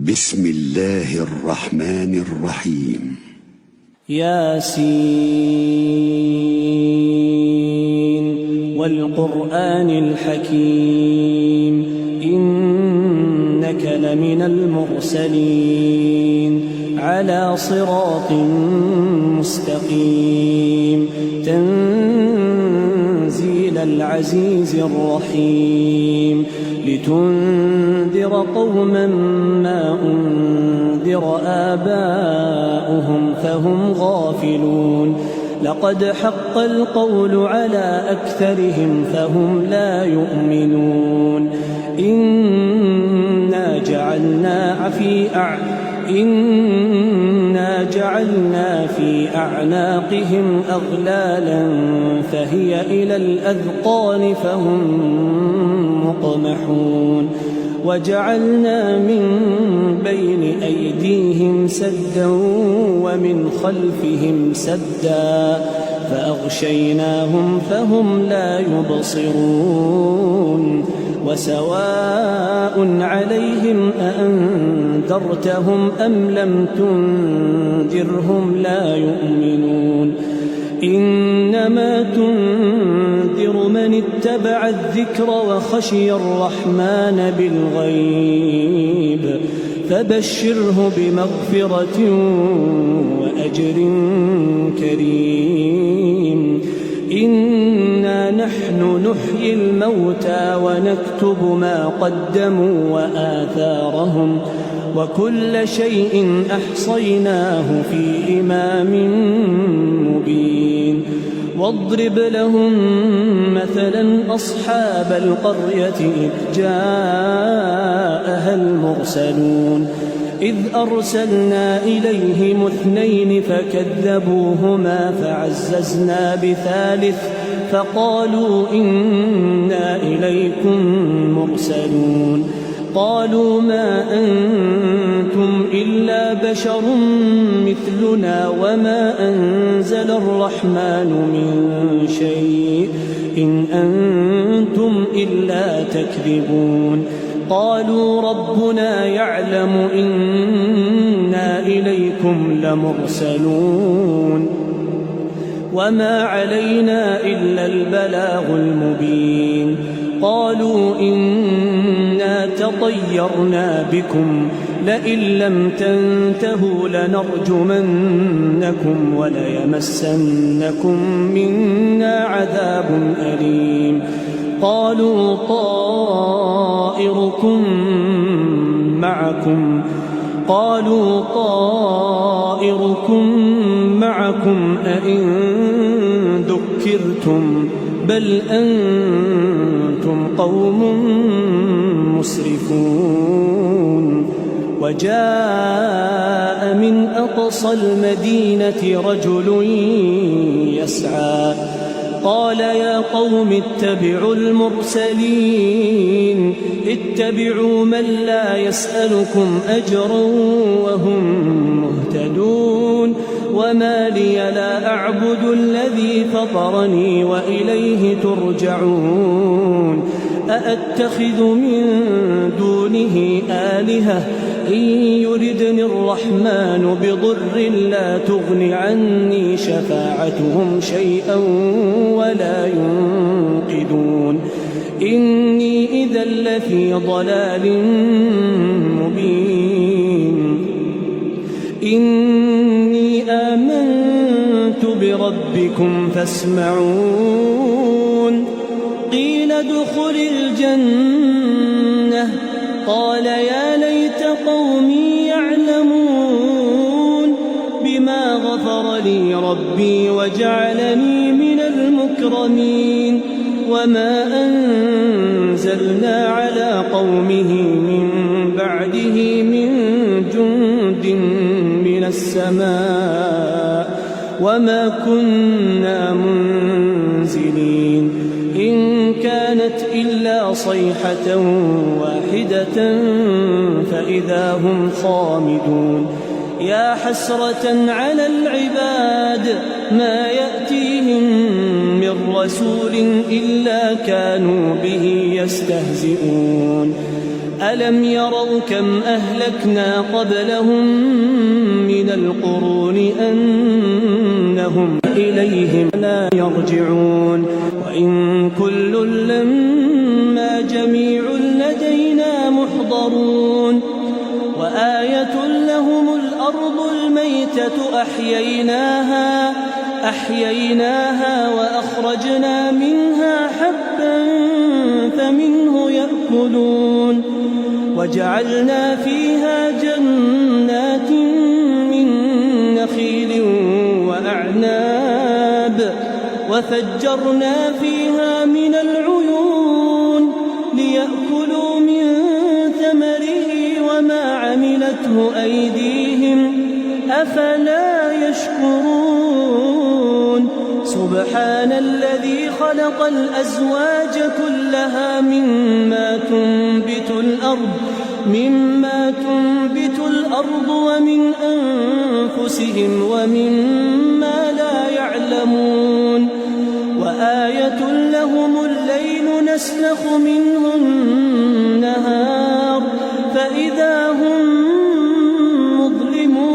بسم الله الرحمن الرحيم. ياسين والقرآن الحكيم إنك لمن المرسلين على صراط مستقيم تنزيل العزيز الرحيم لتنذر قوما ما أنذر آباؤهم فهم غافلون لقد حق القول على أكثرهم فهم لا يؤمنون إنا جعلنا في أعناقهم أغلالا فهي إلى الأذقان فهم مقمحون وجعلنا من بين أيديهم سدا ومن خلفهم سدا فأغشيناهم فهم لا يبصرون وسواء عليهم أأنذرتهم أم لم تنذرهم لا يؤمنون إنما تنذر من اتبع الذكر وخشي الرحمن بالغيب فبشره بمغفرة وأجر كريم إنا نحن نحيي الموتى ونكتب ما قدموا وآثارهم وكل شيء أحصيناه في إمام مبين واضرب لهم مثلا أصحاب القرية إذ جاءها المرسلون إذ أرسلنا إليهم 2 فكذبوهما فعززنا بثالث فقالوا إنا إليكم مرسلون قالوا ما أنتم إلا بشر مثلنا وما أنزل الرحمن من شيء إن أنتم إلا تكذبون قالوا ربنا يعلم إنا إليكم لمرسلون وما علينا إلا البلاغ المبين قالوا إنا تطيرنا بكم لئن لم تنتهوا لنرجمنكم وليمسنكم منا عذاب أليم قالوا طائركم معكم أئن ذكرتم بل أنتم قوم مسرفون وجاء من أقصى المدينة رجل يسعى قال يا قوم اتبعوا المرسلين اتبعوا من لا يسألكم أجرا وهم مهتدون وما لي لا أعبد الذي فطرني وإليه ترجعون أأتخذ من دونه آلهة إن يردني الرحمن بضر لا تغن عني شفاعتهم شيئا ولا ينقذون إني إذا لفي ضلال مبين إني آمنت بربكم فاسمعون قيل ادخل الجنة قال يا ليت قومي يعلمون بما غفر لي ربي وجعلني من المكرمين وما أنزلنا على قومه من بعده من جند من السماء وما كنا منزلين إن كانت إلا صيحة واحدة فإذا هم خامدون يا حسرة على العباد ما يأتيهم من رسول إلا كانوا به يستهزئون ألم يروا كم أهلكنا قبلهم من القرون أنهم إليهم لا يرجعون وإن كل لما جميع لدينا محضرون وآية لهم الأرض الميتة أحييناها وأخرجنا منها حبا فمنه يأكلون وجعلنا فيها جنات من نخيل وأعناب وفجرنا فيها من العيون ليأكلوا من ثمره وما عملته أيديهم أفلا يشكرون سبحان الذي خلق الأزواج كلها مما تنبت الأرض ومن أنفسهم ومما لا يعلمون وآية لهم الليل نسلخ منه النهار فإذا هم مظلمون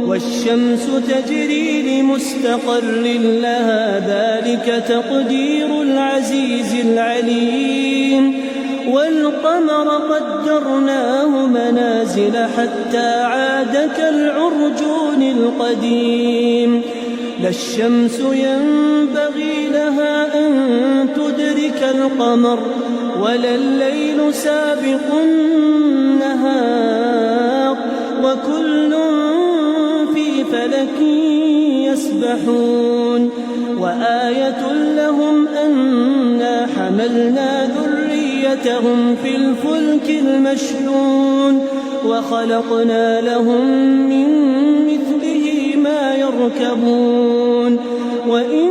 والشمس تجري لمستقر لها ذلك تقدير العزيز العليم والقمر قدرناه منازل حتى عاد كالعرجون القديم لا الشمس ينبغي لها أن تدرك القمر ولا الليل سابق النهار وكل في فلك يسبحون وآية لهم أنا حملنا ذريتهم في الفلك المشحون وخلقنا لهم من مثله ما يركبون وإن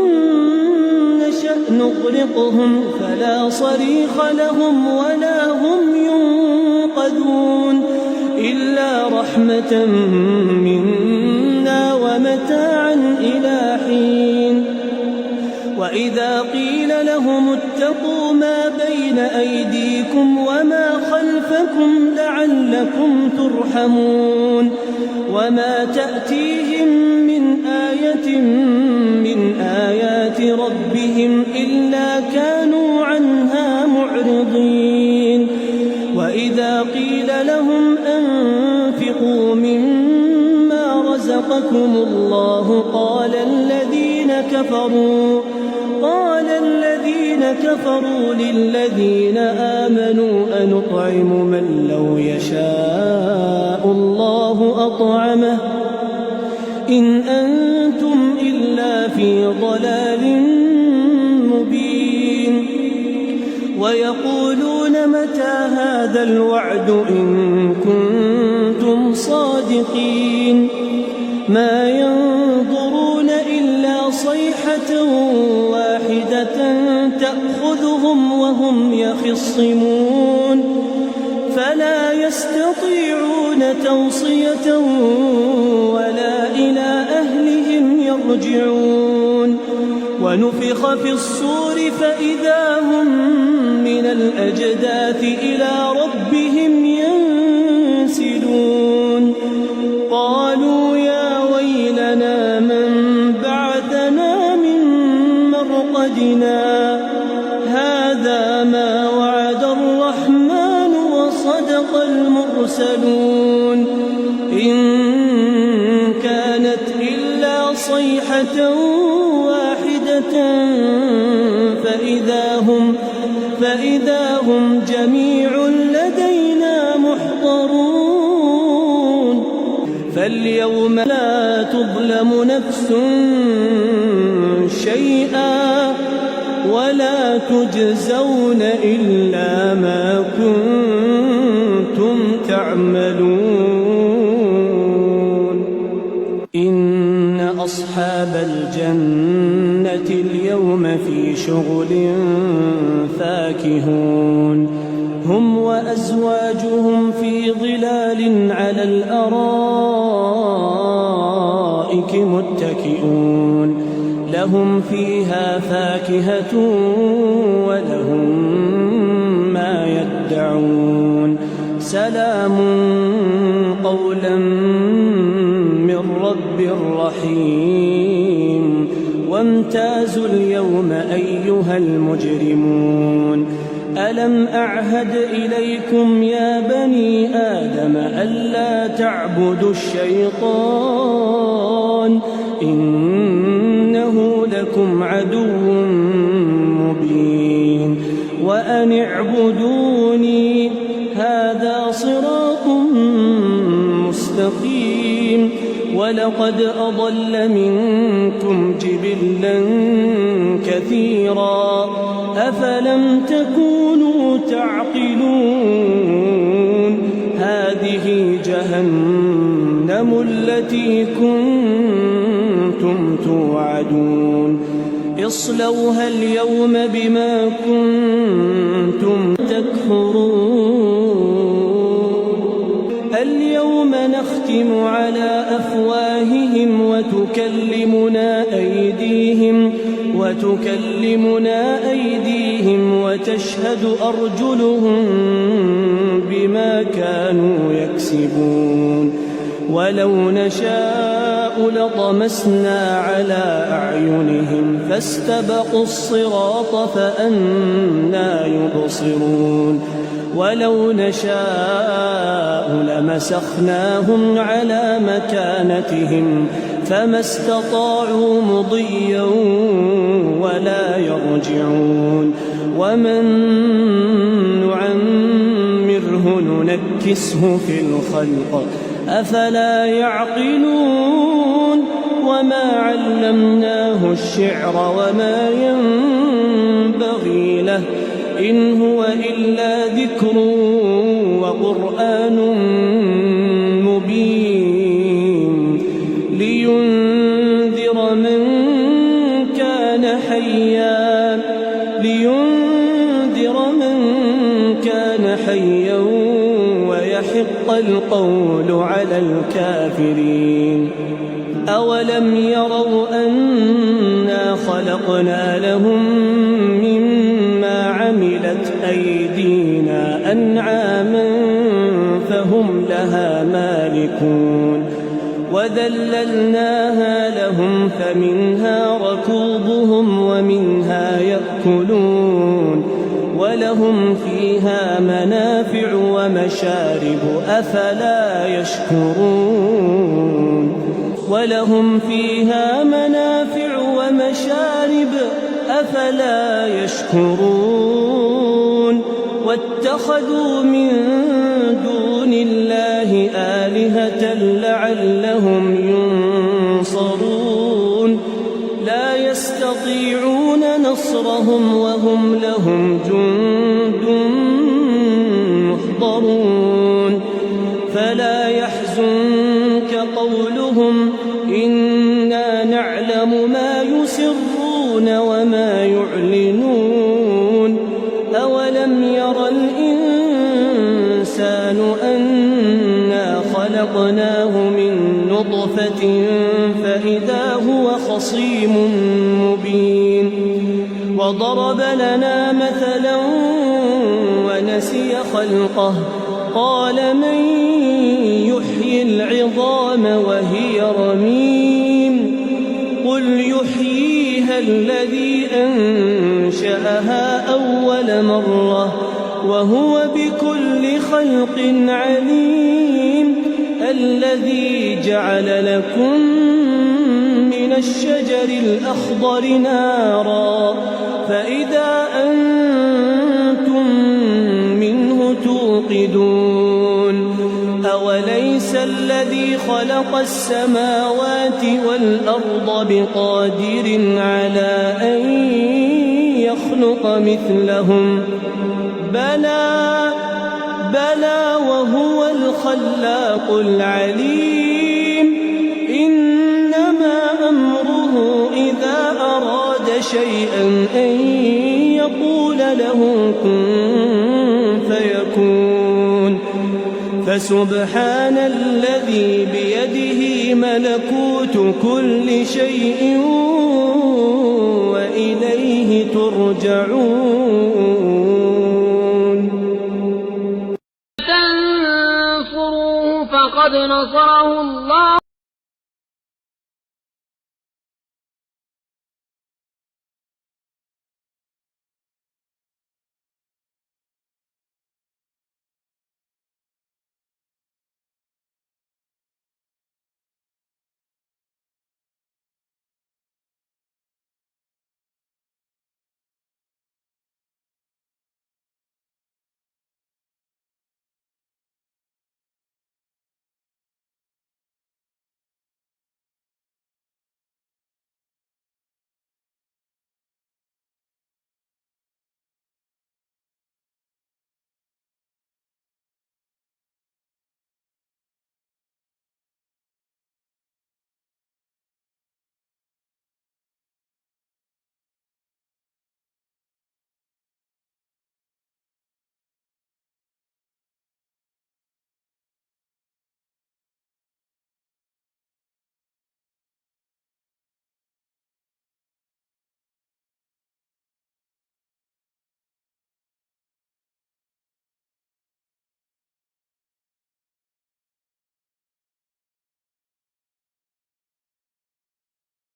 نشأ نغرقهم فلا صريخ لهم ولا هم ينقذون إلا رحمة منا ومتاعا إلى حين وإذا قيل لهم اتقوا ما بين أيديكم وما خلفكم لعلكم ترحمون وما تأتيهم من آية من آيات ربهم إلا كانوا عنها معرضين وإذا قيل لهم أنفقوا مما رزقكم الله قال الذين كفروا للذين آمنوا أنطعم من لو يشاء الله أطعمه إن أنتم إلا في ضلال مبين ويقولون متى هذا الوعد إن كنتم صادقين ما ينظرون إلا صيحة واحدة تأخذهم وهم يخصمون فلا يستطيعون توصية ولا إلى أهلهم يرجعون ونفخ في الصور فإذا هم من الأجداث إلى ربهم ينسلون قالوا يا ويلنا من بعثنا من مرقدنا هذا ما وعد الرحمن وصدق المرسلون إن كانت إلا صيحة واحدة فإذا هم جميع لدينا محضرون فاليوم لا تظلم نفس شيئا ولا تجزون إلا ما كنتم تعملون إن أصحاب الجنة اليوم في شغل فاكهون هم وأزواجهم في ظلال على الأرائك متكئون لهم فيها فاكهة ولهم ما يدعون يدعون سلام قولا من رب رحيم وامتازوا اليوم أيها المجرمون ألم أعهد إليكم يا بني آدم ألا تعبدوا الشيطان إنه لكم عدو مبين وأن اعبدوني هذا صراط مستقيم ولقد أضل منكم جبلا كثيرا أفلم تكونوا تعقلون هذه جهنم التي كنتم توعدون اصلوها اليوم بما كنتم تكفرون اليوم نختم على أفواههم وتكلمنا أيديهم وتشهد أرجلهم بما كانوا يكسبون ولو نشاء لطمسنا على أعينهم فاستبقوا الصراط فأنى يبصرون ولو نشاء لمسخناهم على مكانتهم فما استطاعوا مضيا ولا يرجعون ومن نعمره ننكسه في الخلق أفلا يعقلون وما علمناه الشعر وما ينبغي له إن هو إلا ذكر وقرآن مبين لينذر من كان حيا ويحق القول على الكافرين أولم يروا أنا خلقنا لهم مما عملت أيدينا أنعاما فهم لها مالكون وذللناها لهم فمنها ركوبهم ومنها يأكلون ولهم فيها منافع ومشارب أفلا يشكرون ولهم فيها منافع ومشارب أفلا يشكرون واتخذوا من دون الله آلهة لعلهم ينصرون لا يستطيعون نصرهم وهم لهم جند محضرون فلا يحزنك قولهم إنا نعلم ما يسرون وما يعلنون أولم ير الإنسان أنا خلقناه من نطفة فإذا هو خصيم مبين وضرب لنا مثلا ونسي خلقه قال من يحيي العظام وهي رميم قل يحييها الذي أنشأها أول مرة وهو بكل خلق عليم الذي جعل لكم من الشجر الأخضر نارا فإذا أنتم منه توقدون أوليس الذي خلق السماوات والأرض بقادر على أن يخلق مثلهم بلى وهو الخلاق العليم إنما أمره إذا أراد شيئا أن يقول له كن فيكون فسبحان الذي بيده ملكوت كل شيء وإليه ترجعون لقد نصره الله